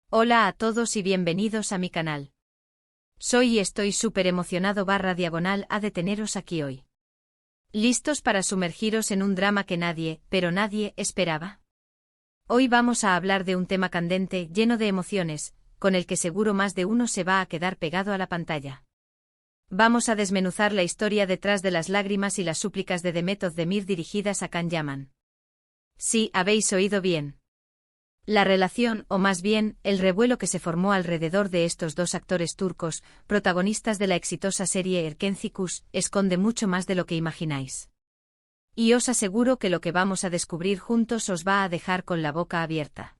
Hola a todos y bienvenidos a mi canal. Soy y estoy súper emocionado /a de teneros aquí hoy. ¿Listos para sumergiros en un drama que nadie, pero nadie, esperaba? Hoy vamos a hablar de un tema candente, lleno de emociones, con el que seguro más de uno se va a quedar pegado a la pantalla. Vamos a desmenuzar la historia detrás de las lágrimas y las súplicas de Demet Özdemir dirigidas a Can Yaman. Sí, habéis oído bien. La relación, o más bien, el revuelo que se formó alrededor de estos dos actores turcos, protagonistas de la exitosa serie Erkenci, esconde mucho más de lo que imagináis. Y os aseguro que lo que vamos a descubrir juntos os va a dejar con la boca abierta.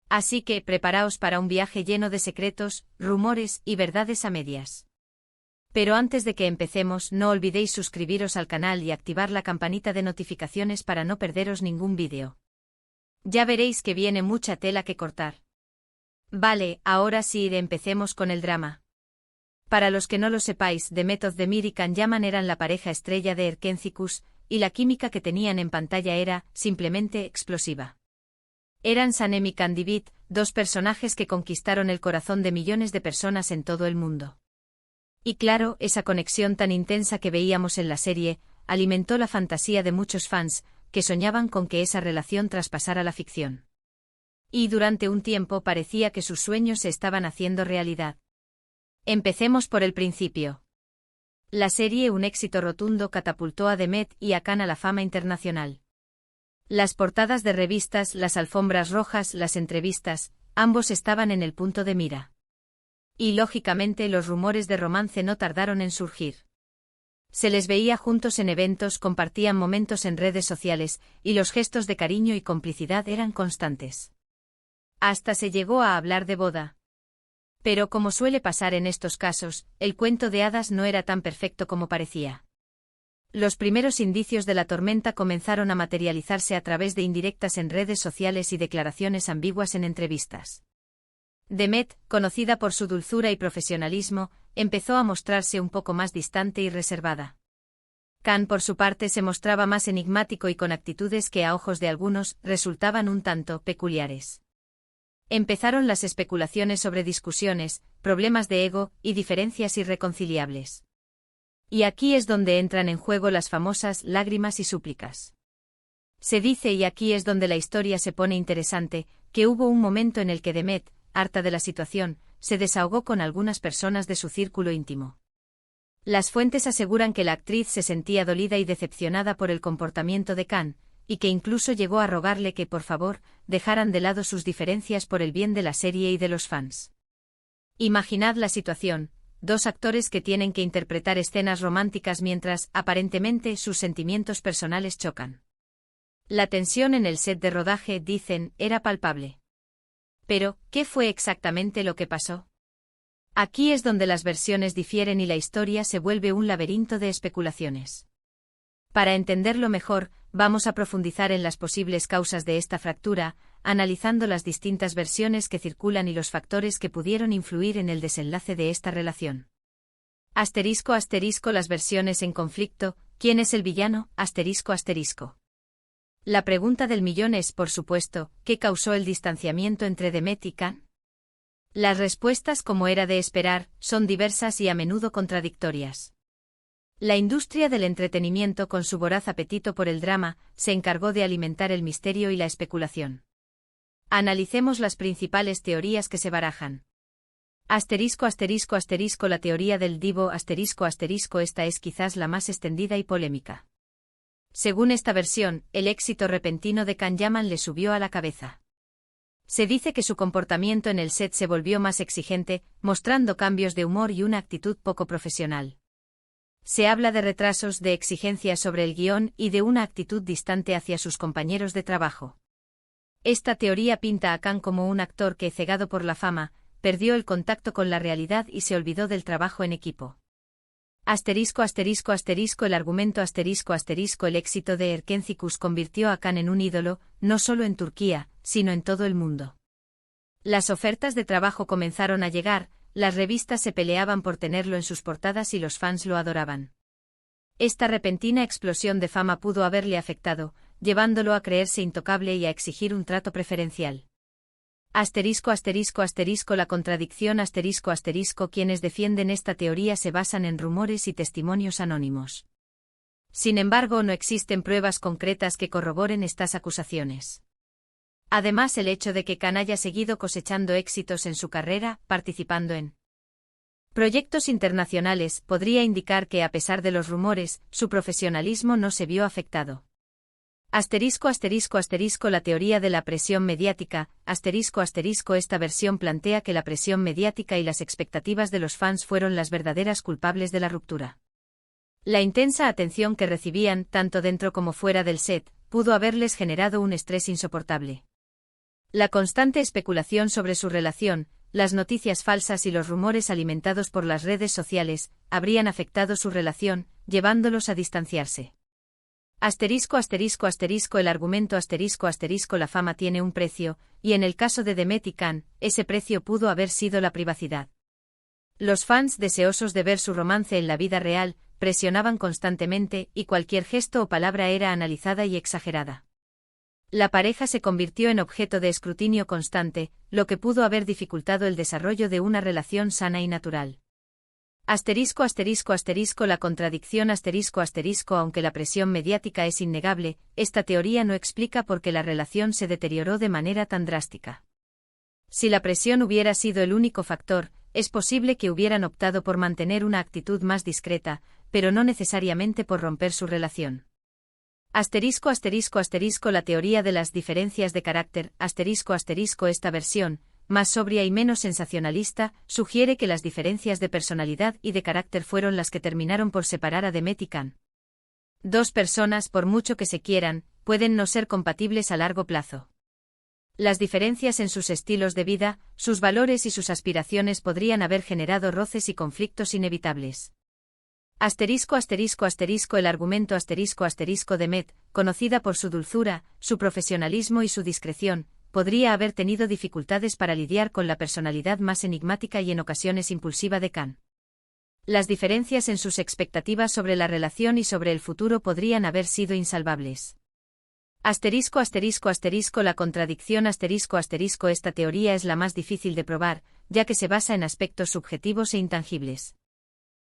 Así que preparaos para un viaje lleno de secretos, rumores y verdades a medias. Pero antes de que empecemos, no olvidéis suscribiros al canal y activar la campanita de notificaciones para no perderos ningún vídeo. Ya veréis que viene mucha tela que cortar. Vale, ahora sí, empecemos con el drama. Para los que no lo sepáis, Demet Özdemir y Can Yaman eran la pareja estrella de Erkenci, y la química que tenían en pantalla era, simplemente, explosiva. Eran Sanem y Kandibit, dos personajes que conquistaron el corazón de millones de personas en todo el mundo. Y claro, esa conexión tan intensa que veíamos en la serie, alimentó la fantasía de muchos fans, que soñaban con que esa relación traspasara la ficción. Y durante un tiempo parecía que sus sueños se estaban haciendo realidad. Empecemos por el principio. La serie, un éxito rotundo, catapultó a Demet y a Can a la fama internacional. Las portadas de revistas, las alfombras rojas, las entrevistas, ambos estaban en el punto de mira. Y lógicamente los rumores de romance no tardaron en surgir. Se les veía juntos en eventos, compartían momentos en redes sociales, y los gestos de cariño y complicidad eran constantes. Hasta se llegó a hablar de boda. Pero como suele pasar en estos casos, el cuento de hadas no era tan perfecto como parecía. Los primeros indicios de la tormenta comenzaron a materializarse a través de indirectas en redes sociales y declaraciones ambiguas en entrevistas. Demet, conocida por su dulzura y profesionalismo, empezó a mostrarse un poco más distante y reservada. Can, por su parte, se mostraba más enigmático y con actitudes que a ojos de algunos resultaban un tanto peculiares. Empezaron las especulaciones sobre discusiones, problemas de ego y diferencias irreconciliables. Y aquí es donde entran en juego las famosas lágrimas y súplicas. Se dice, y aquí es donde la historia se pone interesante, que hubo un momento en el que Demet, harta de la situación, se desahogó con algunas personas de su círculo íntimo. Las fuentes aseguran que la actriz se sentía dolida y decepcionada por el comportamiento de Can, y que incluso llegó a rogarle que, por favor, dejaran de lado sus diferencias por el bien de la serie y de los fans. Imaginad la situación, dos actores que tienen que interpretar escenas románticas mientras, aparentemente, sus sentimientos personales chocan. La tensión en el set de rodaje, dicen, era palpable. Pero, ¿qué fue exactamente lo que pasó? Aquí es donde las versiones difieren y la historia se vuelve un laberinto de especulaciones. Para entenderlo mejor, vamos a profundizar en las posibles causas de esta fractura, analizando las distintas versiones que circulan y los factores que pudieron influir en el desenlace de esta relación. Asterisco asterisco las versiones en conflicto, ¿quién es el villano? Asterisco asterisco. La pregunta del millón es, por supuesto, ¿qué causó el distanciamiento entre Demet y Can? Las respuestas, como era de esperar, son diversas y a menudo contradictorias. La industria del entretenimiento, con su voraz apetito por el drama, se encargó de alimentar el misterio y la especulación. Analicemos las principales teorías que se barajan. Asterisco asterisco asterisco la teoría del divo asterisco asterisco esta es quizás la más extendida y polémica. Según esta versión, el éxito repentino de Can Yaman le subió a la cabeza. Se dice que su comportamiento en el set se volvió más exigente, mostrando cambios de humor y una actitud poco profesional. Se habla de retrasos, de exigencias sobre el guión y de una actitud distante hacia sus compañeros de trabajo. Esta teoría pinta a Can como un actor que, cegado por la fama, perdió el contacto con la realidad y se olvidó del trabajo en equipo. Asterisco asterisco asterisco el argumento asterisco asterisco el éxito de Erkenci convirtió a Can en un ídolo, no solo en Turquía, sino en todo el mundo. Las ofertas de trabajo comenzaron a llegar, las revistas se peleaban por tenerlo en sus portadas y los fans lo adoraban. Esta repentina explosión de fama pudo haberle afectado, llevándolo a creerse intocable y a exigir un trato preferencial. La contradicción quienes defienden esta teoría se basan en rumores y testimonios anónimos. Sin embargo, no existen pruebas concretas que corroboren estas acusaciones. Además, el hecho de que Khan haya seguido cosechando éxitos en su carrera, participando en proyectos internacionales, podría indicar que, a pesar de los rumores, su profesionalismo no se vio afectado. La teoría de la presión mediática, esta versión plantea que la presión mediática y las expectativas de los fans fueron las verdaderas culpables de la ruptura. La intensa atención que recibían, tanto dentro como fuera del set, pudo haberles generado un estrés insoportable. La constante especulación sobre su relación, las noticias falsas y los rumores alimentados por las redes sociales, habrían afectado su relación, llevándolos a distanciarse. El argumento la fama tiene un precio, y en el caso de Demet y Khan, ese precio pudo haber sido la privacidad. Los fans, deseosos de ver su romance en la vida real, presionaban constantemente, y cualquier gesto o palabra era analizada y exagerada. La pareja se convirtió en objeto de escrutinio constante, lo que pudo haber dificultado el desarrollo de una relación sana y natural. La contradicción aunque la presión mediática es innegable, esta teoría no explica por qué la relación se deterioró de manera tan drástica. Si la presión hubiera sido el único factor, es posible que hubieran optado por mantener una actitud más discreta, pero no necesariamente por romper su relación. La teoría de las diferencias de carácter, esta versión, más sobria y menos sensacionalista, sugiere que las diferencias de personalidad y de carácter fueron las que terminaron por separar a Demet y Khan. Dos personas, por mucho que se quieran, pueden no ser compatibles a largo plazo. Las diferencias en sus estilos de vida, sus valores y sus aspiraciones podrían haber generado roces y conflictos inevitables. El argumento Demet, conocida por su dulzura, su profesionalismo y su discreción, podría haber tenido dificultades para lidiar con la personalidad más enigmática y en ocasiones impulsiva de Khan. Las diferencias en sus expectativas sobre la relación y sobre el futuro podrían haber sido insalvables. La contradicción esta teoría es la más difícil de probar, ya que se basa en aspectos subjetivos e intangibles.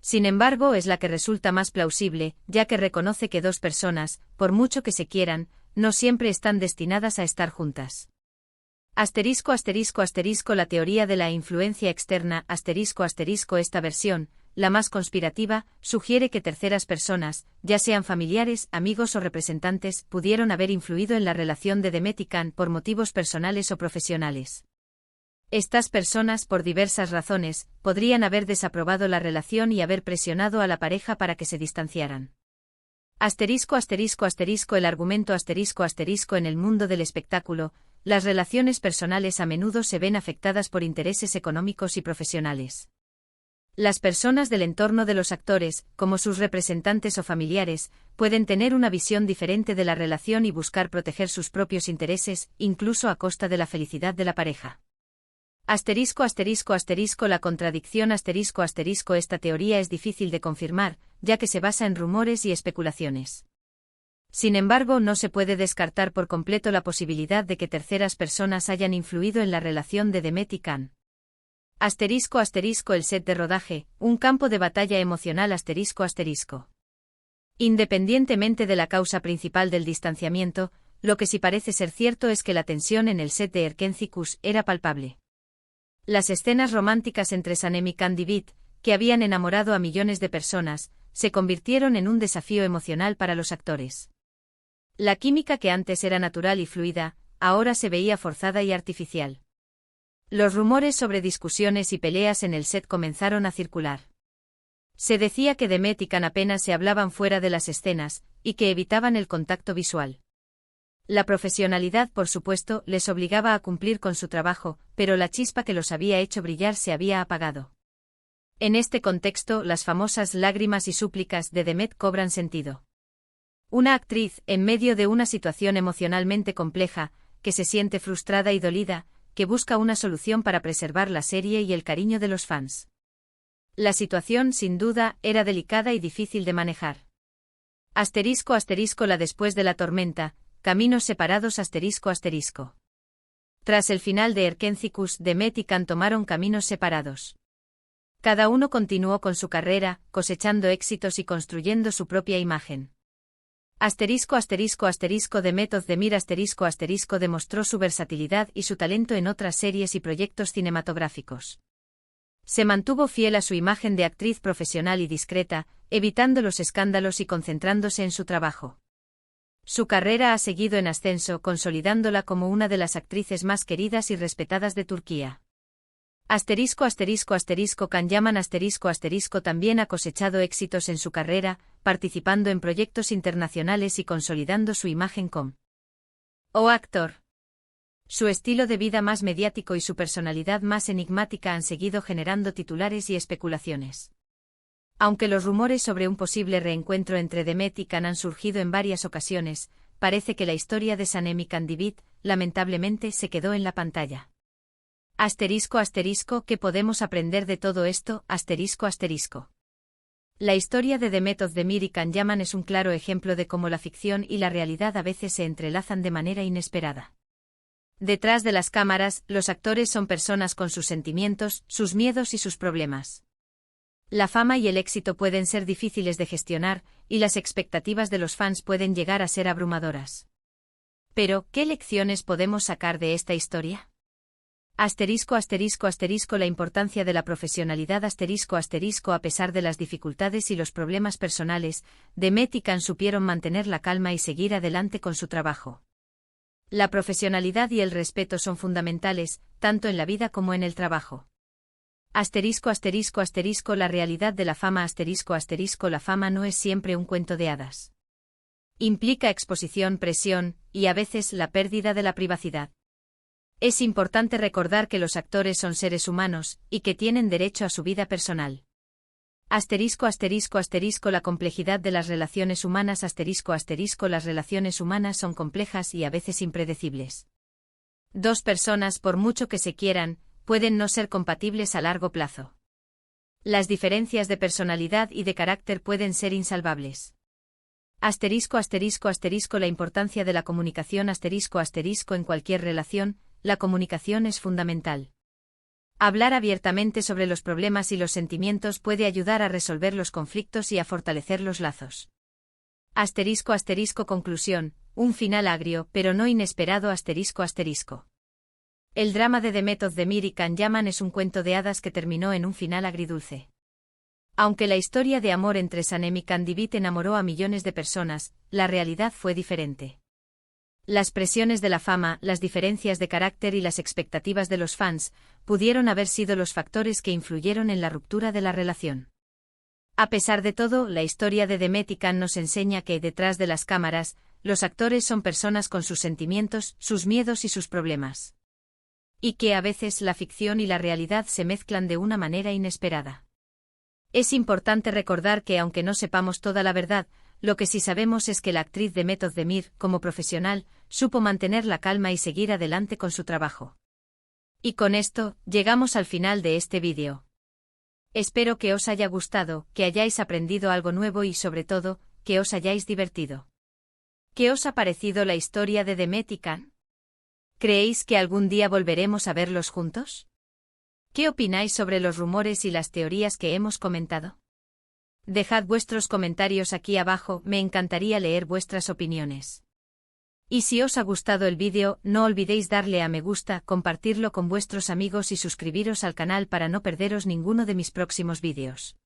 Sin embargo, es la que resulta más plausible, ya que reconoce que dos personas, por mucho que se quieran, no siempre están destinadas a estar juntas. La teoría de la influencia externa, esta versión, la más conspirativa, sugiere que terceras personas, ya sean familiares, amigos o representantes, pudieron haber influido en la relación de Demet y Khan por motivos personales o profesionales. Estas personas, por diversas razones, podrían haber desaprobado la relación y haber presionado a la pareja para que se distanciaran. El argumento en el mundo del espectáculo, las relaciones personales a menudo se ven afectadas por intereses económicos y profesionales. Las personas del entorno de los actores, como sus representantes o familiares, pueden tener una visión diferente de la relación y buscar proteger sus propios intereses, incluso a costa de la felicidad de la pareja. La contradicción esta teoría es difícil de confirmar, ya que se basa en rumores y especulaciones. Sin embargo, no se puede descartar por completo la posibilidad de que terceras personas hayan influido en la relación de Demet y Khan. El set de rodaje, un campo de batalla emocional Independientemente de la causa principal del distanciamiento, lo que sí parece ser cierto es que la tensión en el set de Erkencikus era palpable. Las escenas románticas entre Sanem y Khan Divit, que habían enamorado a millones de personas, se convirtieron en un desafío emocional para los actores. La química que antes era natural y fluida, ahora se veía forzada y artificial. Los rumores sobre discusiones y peleas en el set comenzaron a circular. Se decía que Demet y Khan apenas se hablaban fuera de las escenas, y que evitaban el contacto visual. La profesionalidad, por supuesto, les obligaba a cumplir con su trabajo, pero la chispa que los había hecho brillar se había apagado. En este contexto, las famosas lágrimas y súplicas de Demet cobran sentido. Una actriz, en medio de una situación emocionalmente compleja, que se siente frustrada y dolida, que busca una solución para preservar la serie y el cariño de los fans. La situación, sin duda, era delicada y difícil de manejar. La después de la tormenta, caminos separados ***. Tras el final de Erkencicus, Demet y Can tomaron caminos separados. Cada uno continuó con su carrera, cosechando éxitos y construyendo su propia imagen. Demet Özdemir demostró su versatilidad y su talento en otras series y proyectos cinematográficos. Se mantuvo fiel a su imagen de actriz profesional y discreta, evitando los escándalos y concentrándose en su trabajo. Su carrera ha seguido en ascenso, consolidándola como una de las actrices más queridas y respetadas de Turquía. Can Yaman también ha cosechado éxitos en su carrera, participando en proyectos internacionales y consolidando su imagen como actor. Su estilo de vida más mediático y su personalidad más enigmática han seguido generando titulares y especulaciones. Aunque los rumores sobre un posible reencuentro entre Demet y Can han surgido en varias ocasiones, parece que la historia de Sanem y Candivit, lamentablemente, se quedó en la pantalla. ¿Qué podemos aprender de todo esto? La historia de Demet Özdemir y Can Yaman es un claro ejemplo de cómo la ficción y la realidad a veces se entrelazan de manera inesperada. Detrás de las cámaras, los actores son personas con sus sentimientos, sus miedos y sus problemas. La fama y el éxito pueden ser difíciles de gestionar, y las expectativas de los fans pueden llegar a ser abrumadoras. Pero, ¿qué lecciones podemos sacar de esta historia? La importancia de la profesionalidad A pesar de las dificultades y los problemas personales, Demet y Can supieron mantener la calma y seguir adelante con su trabajo. La profesionalidad y el respeto son fundamentales, tanto en la vida como en el trabajo. La realidad de la fama La fama no es siempre un cuento de hadas. Implica exposición, presión, y a veces la pérdida de la privacidad. Es importante recordar que los actores son seres humanos, y que tienen derecho a su vida personal. La complejidad de las relaciones humanas Las relaciones humanas son complejas y a veces impredecibles. Dos personas, por mucho que se quieran, pueden no ser compatibles a largo plazo. Las diferencias de personalidad y de carácter pueden ser insalvables. La importancia de la comunicación En cualquier relación, la comunicación es fundamental. Hablar abiertamente sobre los problemas y los sentimientos puede ayudar a resolver los conflictos y a fortalecer los lazos. Conclusión, un final agrio, pero no inesperado El drama de Demet Özdemir y Can Yaman es un cuento de hadas que terminó en un final agridulce. Aunque la historia de amor entre Sanem y Candivit enamoró a millones de personas, la realidad fue diferente. Las presiones de la fama, las diferencias de carácter y las expectativas de los fans pudieron haber sido los factores que influyeron en la ruptura de la relación. A pesar de todo, la historia de Demet y Can nos enseña que, detrás de las cámaras, los actores son personas con sus sentimientos, sus miedos y sus problemas. Y que a veces la ficción y la realidad se mezclan de una manera inesperada. Es importante recordar que aunque no sepamos toda la verdad, lo que sí sabemos es que la actriz Demet Özdemir, como profesional, supo mantener la calma y seguir adelante con su trabajo. Y con esto, llegamos al final de este vídeo. Espero que os haya gustado, que hayáis aprendido algo nuevo y sobre todo, que os hayáis divertido. ¿Qué os ha parecido la historia de Demet y Can? ¿Creéis que algún día volveremos a verlos juntos? ¿Qué opináis sobre los rumores y las teorías que hemos comentado? Dejad vuestros comentarios aquí abajo, me encantaría leer vuestras opiniones. Y si os ha gustado el vídeo, no olvidéis darle a me gusta, compartirlo con vuestros amigos y suscribiros al canal para no perderos ninguno de mis próximos vídeos.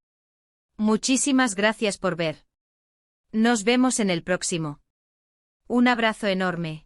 Muchísimas gracias por ver. Nos vemos en el próximo. Un abrazo enorme.